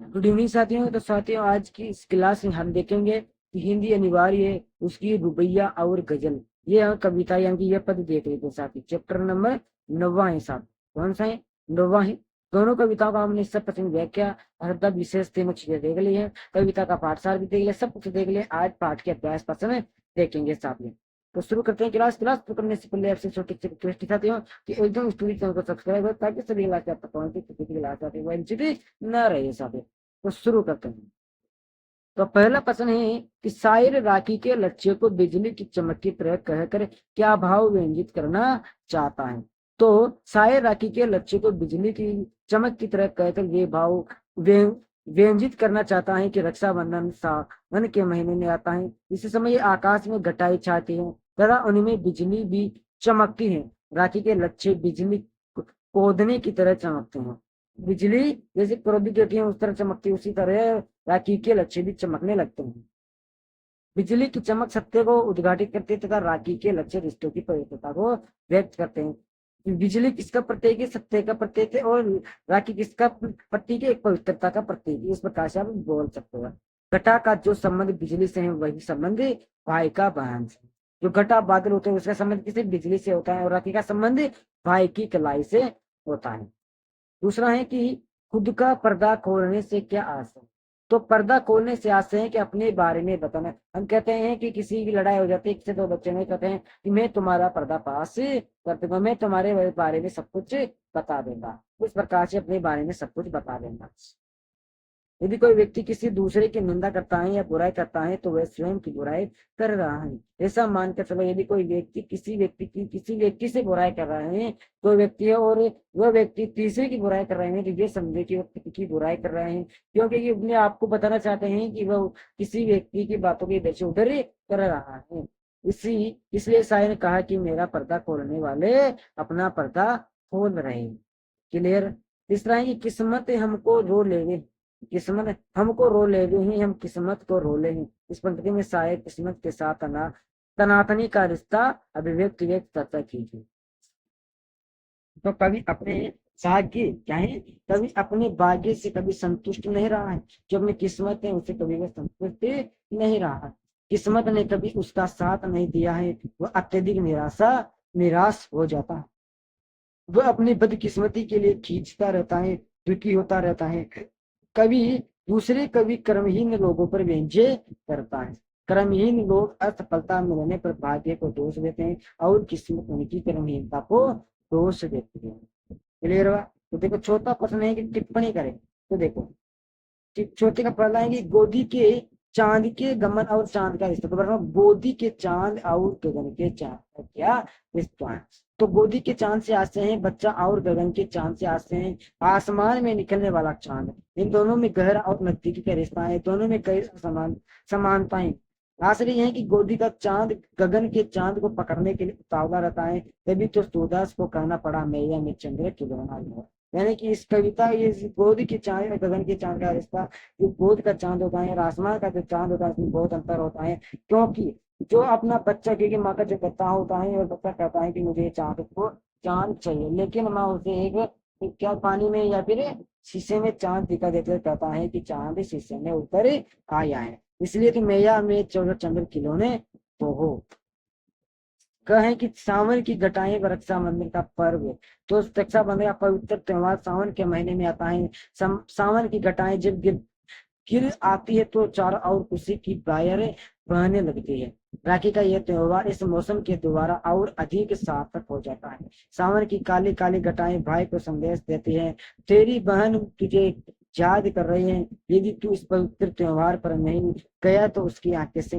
Good evening साथियों। तो साथियों, आज की इस क्लास में हम देखेंगे कि हिंदी अनिवार्य है, उसकी रुबैया और गजल। ये हम कविता यानी कि ये पद देख लेते हैं साथी। चैप्टर नंबर 9 है साथ। कौन सा है? 9 है। दोनों कविताओं का हमने सब पसंद व्याख्या अर्थात विशेष तीनों चीजें देख ली है। कविता का पाठसार भी देख लिया, सब कुछ देख लिया। आज पाठ के अभ्यास पसंद देखेंगे साथ में। तो शुरू करते हैं क्लास। क्लास शुरू करने से पहले आपसे छोटी सी रिक्वेस्ट चाहती हूँ कि एकदम स्टूडियो चैनल को सब्सक्राइब करें ताकि सभी क्लास आप तक पहुंचे, किसी की क्लास आती है वो एमसीटी न रहे साथ। तो शुरू करते हैं। तो पहला प्रश्न है कि शायर राखी के लक्ष्य को बिजली की चमक की तरह कहकर क्या भाव व्यंजित करना चाहता है? तो शायर राखी के लक्ष्य को बिजली की चमक की तरह कहकर ये भाव व्यंजित करना चाहता है कि रक्षाबंधन सावन के महीने में आता है। इस समय ये आकाश में घटाई छाती है तथा उनमें बिजली भी चमकती है। राखी के लक्ष्य बिजली कोदने की तरह चमकते हैं। बिजली जैसे प्रौद्योगिकी उस तरह चमकती है, उसी तरह राखी के लक्ष्य भी चमकने लगते हैं। बिजली की चमक सत्य को उद्घाटित करती है तथा राखी के लक्ष्य रिश्तों की पवित्रता को व्यक्त करते हैं। बिजली किसका प्रतीक है? सत्य का प्रतीक है। और राखी किसका प्रतीक है? एक पवित्रता का प्रतीक है। इस प्रकार से आप बोल सकते हो। घटा का जो संबंध बिजली से है वही संबंध भाई का बहन से। जो घटा बादल होते हैं उसका संबंध किसी बिजली से होता है, और राखी का संबंध भाई की कलाई से होता है। दूसरा है कि खुद का पर्दा खोलने से क्या आस है? तो पर्दा खोलने से आस है कि अपने बारे में बताना। हम कहते हैं कि किसी की लड़ाई हो जाती है, एक से दो बच्चे नहीं कहते हैं कि मैं तुम्हारा पर्दा पास कर दूंगा, मैं तुम्हारे बारे में सब कुछ बता दूंगा। इस प्रकार से अपने बारे में सब कुछ बता देंगे। यदि कोई व्यक्ति किसी दूसरे की निंदा करता है या बुराई करता है तो वह स्वयं की बुराई कर रहा है। ऐसा मानकर चलो, यदि कोई व्यक्ति किसी व्यक्ति से बुराई कर रहा है, कोई व्यक्ति है और वह व्यक्ति तीसरे की बुराई कर रहे हैं, तो ये समझे कि वो खुद की बुराई कर रहे हैं, क्योंकि ये अपने आपको बताना चाहते हैं कि वह किसी व्यक्ति की बातों की इधर उधर कर रहा है। इसी इसलिए शायर ने कहा कि मेरा पर्दा खोलने वाले अपना पर्दा खोल रहे हैं। क्लियर? तीसरा है कि किस्मत हमको रो ले, किस्मत हमको रो ले ही हम किस्मत को रो ले। इस पंक्ति में शायद किस्मत के साथ तनातनी का रिश्ता अभिव्यक्त व्यक्त करता कीजिए। तो कभी अपने भाग्य क्या है, कभी अपने भाग्य से कभी संतुष्ट नहीं रहा है। जो अपनी किस्मत है उससे कभी वह संतुष्ट नहीं रहा है। किस्मत ने कभी उसका साथ नहीं दिया है, वह अत्यधिक निराश हो जाता है। वह अपनी बदकिस्मती के लिए खींचता रहता है, दुखी होता रहता है। कभी कर्महीन लोगों पर व्यंग्य करता है। कर्महीन लोग असफलता मिलने पर भाग्य को दोष देते हैं और किस्मत उनकी कर्महीनता को दोष देती है। क्लियर हुआ? तो देखो, चौथा प्रश्न है कि टिप्पणी करें। तो देखो, चौथे का पहला है कि गोदी के चांद के गमन और चांद का रिश्ता। तो गोदी के चांद और गगन के चांद का क्या रिश्ता है? तो गोदी के चांद से आते हैं बच्चा, और गगन के चांद से आते हैं आसमान में निकलने वाला चांद। इन दोनों में गहरा और नजदीकी का रिश्ता है। दोनों में कई समानताएं। आश्चर्य है कि गोदी का चांद गगन के चांद को पकड़ने के लिए उतावला रहता है। तभी तो सूरदास को कहना पड़ा मैया में चंद्र खिलौना है। यानी कि इस कविता, ये गोद के चांद और गगन के चांद का रिश्ता, जो गोद का चांद होता है और आसमान का जो चांद होता है उसमें बहुत अंतर होता है। क्योंकि जो अपना बच्चा, क्योंकि माँ का जो बच्चा होता है और बच्चा कहता है कि मुझे चांद चाहिए, लेकिन माँ उसे एक क्या पानी में या फिर शीशे में चांद दिखा देते कहता है कि चांद शीशे में उतर आया है। इसलिए तो मैया में चौदह चंद्र खिलौने तो हो। कहें कि सावन की घटाएं रक्षाबंधन का पर्व। तो रक्षाबंधन का पवित्र त्योहार सावन के महीने में आता है। सावन की घटाएं जब गिर आती है तो चारों ओर खुशी की बाहरें बहने लगती है। राखी का यह त्योहार इस मौसम के द्वारा और अधिक सार्थक हो जाता है। सावन की काली काली घटाएं भाई को संदेश देती है, तेरी बहन तुझे याद कर रही है। यदि तू इस पवित्र त्योहार पर नहीं गया तो उसकी आंखें से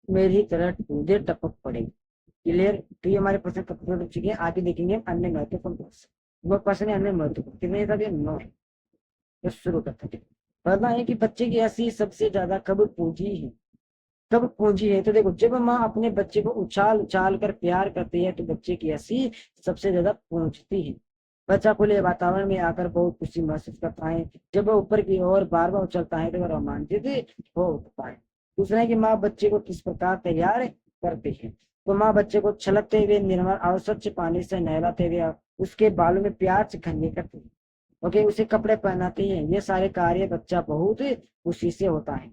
मेरी तरह टूदे टपक पड़े। क्लियर? तो ये हमारे प्रश्न खत्म हो चुके हैं। आगे देखेंगे अन्य महत्वपूर्ण प्रश्न। वो प्रश्न है अन्य महत्वपूर्ण, कितने था? 9। तो शुरू करते हैं। पहला है कि बच्चे की हंसी सबसे ज्यादा कब पूंजी है? कब पूंजी है? तो देखो, जब माँ अपने बच्चे को उछाल उछाल कर प्यार करती है तो बच्चे की हंसी सबसे ज्यादा पहुंचती है। बच्चा खुले वातावरण में आकर बहुत खुशी महसूस करता है। जब वह ऊपर की ओर बार बार उछलता है तो वह रोमांचित हो उठता है। दूसरा है कि माँ बच्चे को किस प्रकार तैयार करती है? तो माँ बच्चे को छलकते हुए निर्मल और स्वच्छ पानी से नहलाते हुए उसके बालों में प्यार से खंजे करती है। ओके, उसे कपड़े पहनाती है। ये सारे कार्य बच्चा बहुत खुशी से होता है।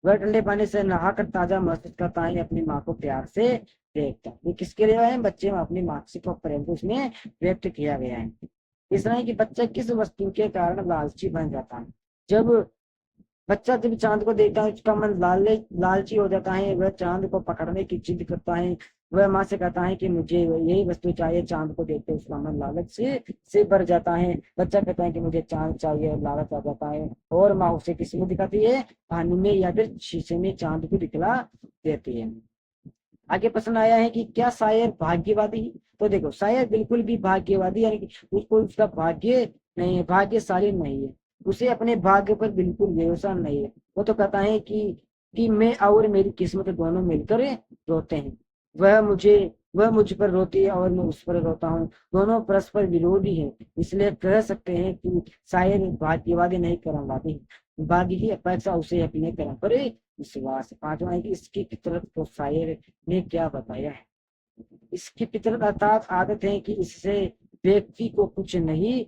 वह ठंडे पानी से नहाकर ताजा महसूस करता है, अपनी माँ को प्यार से देखता है। ये किसके लिए है? बच्चे में अपनी मानसिक और प्रेम को उसमें व्यक्त किया गया है। इस तरह की बच्चा किस वस्तु के कारण लालची बन जाता है? जब बच्चा जब चांद को देखता है उसका मन लालची हो जाता है, वह चांद को पकड़ने की जिद करता है। वह माँ से कहता है कि मुझे यही वस्तु चाहिए। चांद को देखते उसका मन लालच से भर जाता है। बच्चा कहता है कि मुझे चांद चाहिए, लालच आ जाता है, और माँ उसे किसी में दिखाती है? पानी में या फिर शीशे में चांद को दिखला देती है। आगे प्रश्न आया है कि क्या शायर भाग्यवादी? तो देखो, शायर बिल्कुल भी भाग्यवादी यानी कि उसको उसका भाग्य नहीं है, भाग्यशाली नहीं है। उसे अपने भाग्य पर बिल्कुल भरोसा नहीं है। वो तो कहता है कि मैं और मेरी किस्मत दोनों मिलकर रोते हैं। वह मुझ पर रोती है और मैं उस पर रोता हूँ। दोनों परस्पर विरोधी हैं। इसलिए कह सकते हैं कि शायर भाग्यवादी नहीं कर्मवादी है। भाग्य की अपेक्षा उसे अपने कर्म पर विश्वास है। पांचवा है कि इसकी फितरत को शायर ने क्या बताया है? इसकी फितरत अर्थात आदत है कि इससे व्यक्ति को कुछ नहीं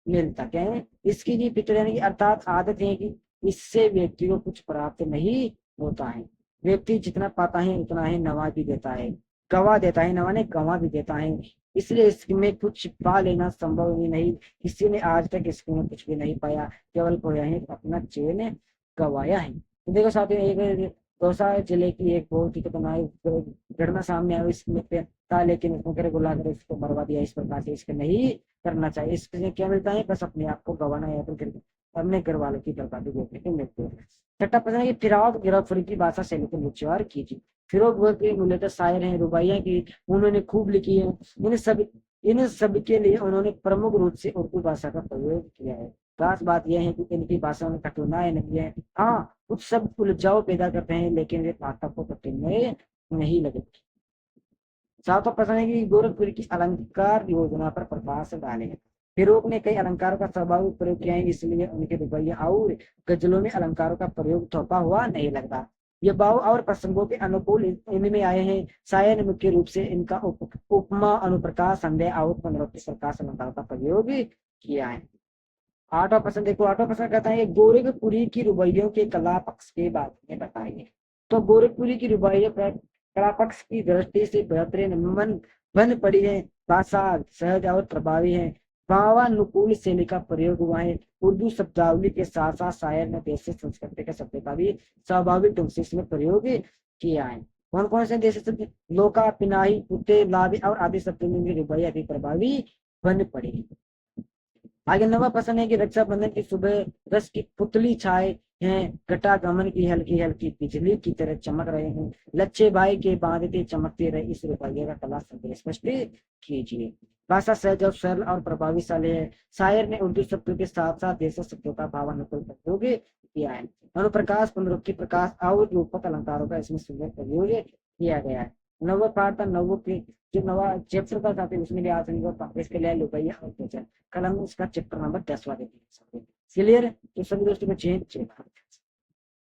मिलता। क्या है इसकी जी फितरत? यानी कि अर्थात आदत है कि इससे व्यक्ति को कुछ प्राप्त नहीं होता है। व्यक्ति जितना पाता है उतना ही नवा भी देता है, गवा देता है, नवा ने गवा भी देता है। इसलिए इसमें कुछ पा लेना संभव ही नहीं। किसी ने आज तक इसमें कुछ भी नहीं पाया, केवल खोया है अपना चैन गवाया है। तो देखो साथियों, एक दौसा जिले की एक बहुत ही खतरनाक घटना सामने आई। इसमें पे था, लेकिन उसको करे बुला कर इसको मरवा दिया। इस प्रकार से इसको नहीं करना चाहिए। इससे क्या मिलता है? बस अपने आप को गंवाना या फिर अपने घर वालों की बर्बादी देखने को मिलती है। छठा प्रश्न है कि फिराक गिरफ्तारी की भाषा शैली को विचार कीजिए। फिरोग वह के मूलतः शायर हैं, रुबाइयां की उन्होंने खूब लिखी है। इन सब के लिए उन्होंने प्रमुख रूप से उर्दू भाषा का प्रयोग किया है। खास बात यह है कि इनकी भाषा में कठिनाई नहीं है। हाँ, कुछ शब्द उलझाव पैदा करते हैं, लेकिन वे पाठक को कठिनाई नहीं लगती। सातवां प्रश्न है कि गोरखपुर की अलंकार योजना पर प्रकाश डालें। फिरोग ने कई अलंकारों का स्वाभाविक प्रयोग किया है, इसलिए उनके रुपये और गजलों में अलंकारों का प्रयोग थोपा हुआ नहीं लगता। ये भाव और प्रसंगों के अनुकूल इनमें आए हैं। शायर ने मुख्य रूप से इनका उपमा, अनुप्रकाश, संदेह और पुनरुक्ति प्रकाश अलंकारों का प्रयोग किया है। आठवां प्रश्न देखो, आठवां प्रश्न कहता है गोरखपुरी की रुबाइयों के कला पक्ष के बारे में बताइए। तो गोरखपुरी की रुबाइयां कला पक्ष की दृष्टि से बेहतरीन मन बन पड़ी है। भाषा सहज और प्रभावी है। भावानुकूल शैली का प्रयोग हुआ है। उर्दू शब्दावली के साथ साथ शायर ने देशी संस्कृति के शब्द का भी स्वाभाविक ढंग से इसमें प्रयोग किया है। कौन कौन से देशी शब्द? लोका, पिनाही, कुत्ते, लाभी और आदि शब्दों में भी रुबाइयां भी प्रभावी बन पड़ी। आगे नवा प्रश्न है कि रक्षाबंधन की सुबह रस की पुतली छाए हैं, घटागमन की हल्की हल्की बिजली की तरह चमक रहे हैं, लच्छे भाई के बांधते चमकते रहे, इस रुपये का कला संदेश स्पष्ट कीजिए। भाषा सहज और सरल और प्रभावशाली है। शायर ने उर्दू शब्दों के साथ साथ देशी शब्दों का भावानुकूल प्रयोग किया है। अनुप्रकाश, पुनरुक्ति प्रकाश और रूपक अलंकारों का इसमें सुंदर प्रयोग किया गया है। नव पाठ नव के जो नवा चैप्टर था साथी, उसमें भी आज इसके लिए लुबैया और गजल कलम, इसका चैप्टर नंबर 10वां देखिए। क्लियर? तो सभी दोस्तों को चेंज